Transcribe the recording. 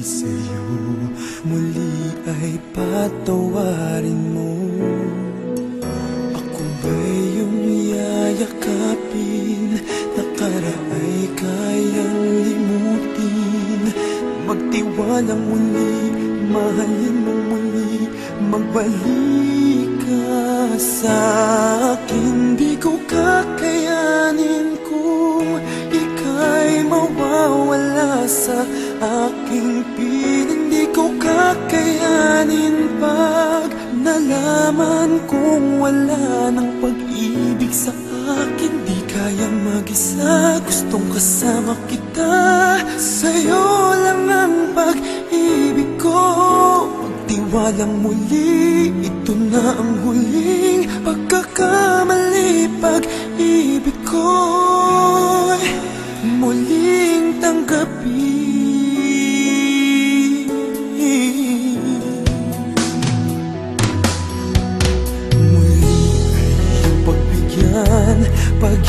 sa'yo, muli ay patawarin mo. Ako ba'y iyong yayakapin, nakaraay kayang limutin. Magtiwalang muli, mahalin mo muli, magbalik ka sa'kin. Di ko kakayanin kung ika'y mawawala sa aking piling. Di ko kakayanin pag nalaman kong wala ng pag-ibig sa akin. Di kaya mag-isa, gustong kasama kita. Sa'yo lang ang pag-ibig ko. Magtiwalang muli, ito na ang huling pagkakamali. Pag-ibig ko'y muling tanggapin. Muli ay iyong pagbigyan,